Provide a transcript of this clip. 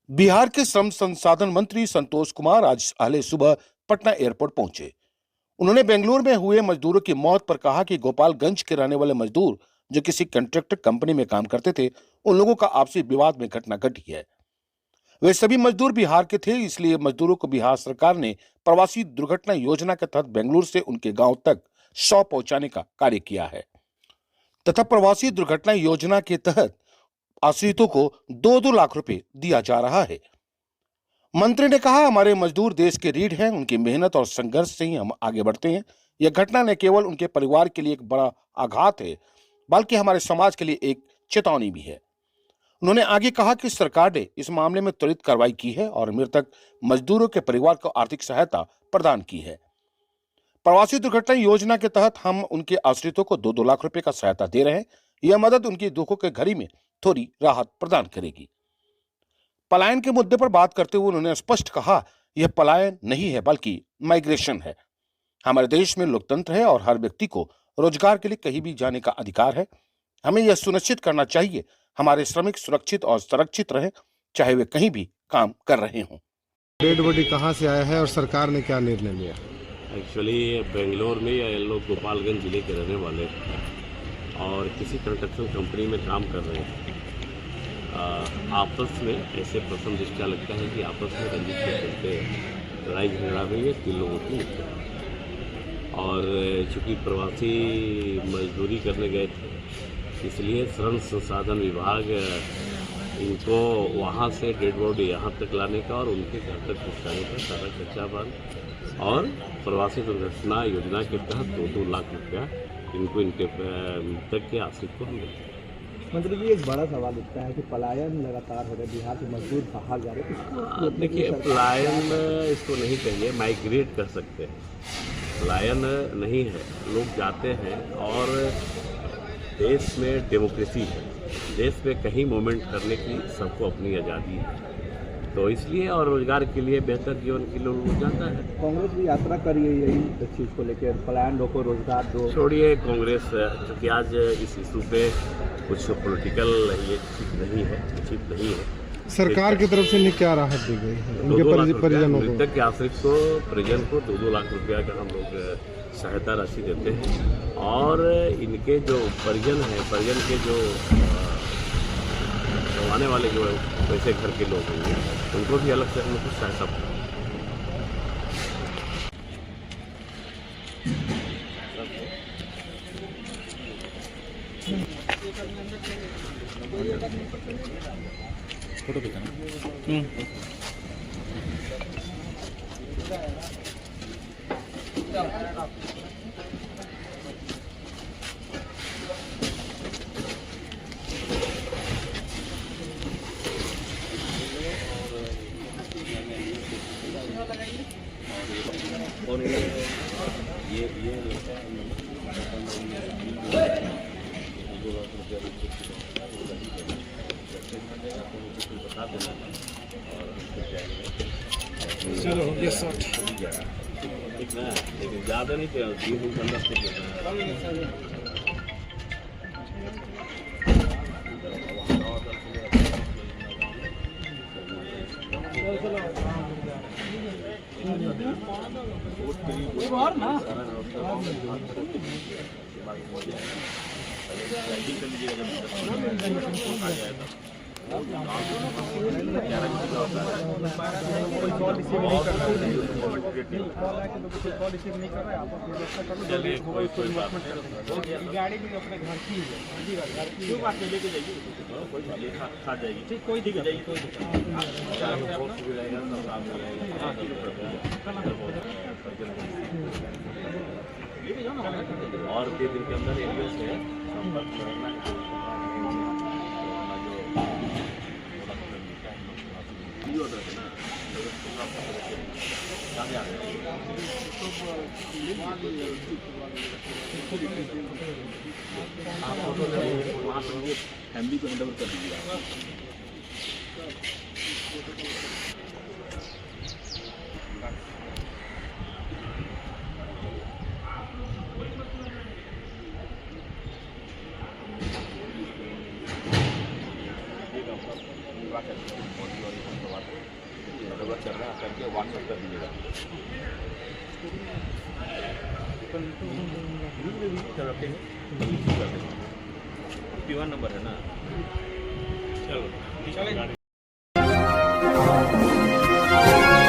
बिहार के श्रम संसाधन मंत्री संतोष कुमार आज पहले सुबह पटना एयरपोर्ट पहुंचे। उन्होंने बेंगलुरु में हुए मजदूरों की मौत पर कहा कि गोपालगंज के रहने वाले मजदूर जो किसी कंट्रैक्टर कंपनी में काम करते थे, उन लोगों का आपसी विवाद में घटना घटी है। वे सभी मजदूर बिहार के थे, इसलिए मजदूरों को बिहार सरकार ने प्रवासी दुर्घटना योजना के तहत बेंगलुरु से उनके गांव तक शव पहुंचाने का कार्य किया है तथा प्रवासी दुर्घटना योजना के तहत आश्रितों को 2-2 लाख रुपए दिया जा रहा है। मंत्री ने कहा, हमारे मजदूर देश के रीढ़ हैं, उनकी मेहनत और संघर्ष से ही हम आगे बढ़ते हैं। यह घटना न केवल उनके परिवार के लिए एक बड़ा आघात है, बल्कि हमारे समाज के लिए एक चेतावनी भी है। उन्होंने आगे कहा कि सरकार ने इस मामले में त्वरित कार्रवाई की है और मृतक मजदूरों के परिवार को आर्थिक सहायता प्रदान की है। प्रवासी दुर्घटना योजना के तहत हम उनके आश्रितों को 2-2 लाख रुपए का सहायता दे रहे हैं। यह मदद उनकी दुखों के घड़ी में थोड़ी राहत प्रदान करेगी। पलायन के मुद्दे पर बात करते हुए उन्होंने स्पष्ट कहा, यह पलायन नहीं है बल्कि माइग्रेशन है। हमारे देश में लोकतंत्र है और हर व्यक्ति को रोजगार के लिए कहीं भी जाने का अधिकार है। हमें यह सुनिश्चित करना चाहिए हमारे श्रमिक सुरक्षित और संरक्षित रहें, चाहे वे कहीं भी काम कर रहे हों। डेड बॉडी कहाँ से आया है और सरकार ने क्या निर्णय लिया? एक्चुअली बेंगलोर में ये लोग गोपालगंज जिले के रहने वाले हैं और किसी कंस्ट्रक्शन कंपनी में काम कर रहे हैं। आपस में ऐसे प्रथम दृष्टया लगता है कि आपस में रंजिश के चलते लड़ाई झगड़ा हुई है, 3 लोगों की मृत्यु। और चूँकि प्रवासी मजदूरी करने गए थे, इसलिए श्रम संसाधन विभाग इनको वहाँ से डेड बॉडी यहाँ तक लाने का और उनके घर तक पहुँचाने का सारा खर्चा बंद और प्रवासी दुर्घटना योजना के तहत 2-2 लाख रुपया इनको इनके मृतक के आश्रित को हम देते हैं। मंत्री जी, एक बड़ा सवाल उठता है कि पलायन लगातार हो रहा है, बिहार के मजदूर बाहर जा रहे हैं। देखिए, पलायन इसको नहीं कहिए, माइग्रेट कर सकते हैं। पलायन नहीं है, लोग जाते हैं और देश में डेमोक्रेसी है, देश में कहीं मूवमेंट करने की सबको अपनी आज़ादी है, तो इसलिए और रोजगार के लिए, बेहतर जीवन के लिए लोग जाता है। कांग्रेस भी यात्रा कर रही है यही चीज़ को लेकर, पलायन रोको, रोजगार दो। छोड़िए कांग्रेस, क्योंकि आज इस इशू पे कुछ पॉलिटिकल ये चीज नहीं है, उचित नहीं है। सरकार की तरफ से क्या राहत दी गई है उनके परिजनों को? मृतक के आश्रित को, परिजन को 2-2 लाख रुपया का हम लोग सहायता राशि देते हैं और इनके जो परिजन हैं, परिजन के जो कमाने वाले जो पैसे घर के लोग होंगे, उनको भी अलग से हम लोग सहायता फोटो दिखाना। और ये बता देना चलो ये शॉट ठीक ना, लेकिन ज़्यादा नहीं, 3 दिन के अंदर चलिए, कोई बात नहीं। गाड़ी भी अपने घर की है, क्यों बात नहीं, लेके जाइए, कोई बात नहीं, खा जाएगी। ठीक, कोई दिक्कत नहीं, कोई दिक्कत और 3 दिन के अंदर रेलवे से संपर्क करना फैमिली को हैंड ओवर कर दीजिए। जरूरत कर रहे हैं करके व्हाट्सएप कर दीजिएगा। P1 नंबर है ना। चलो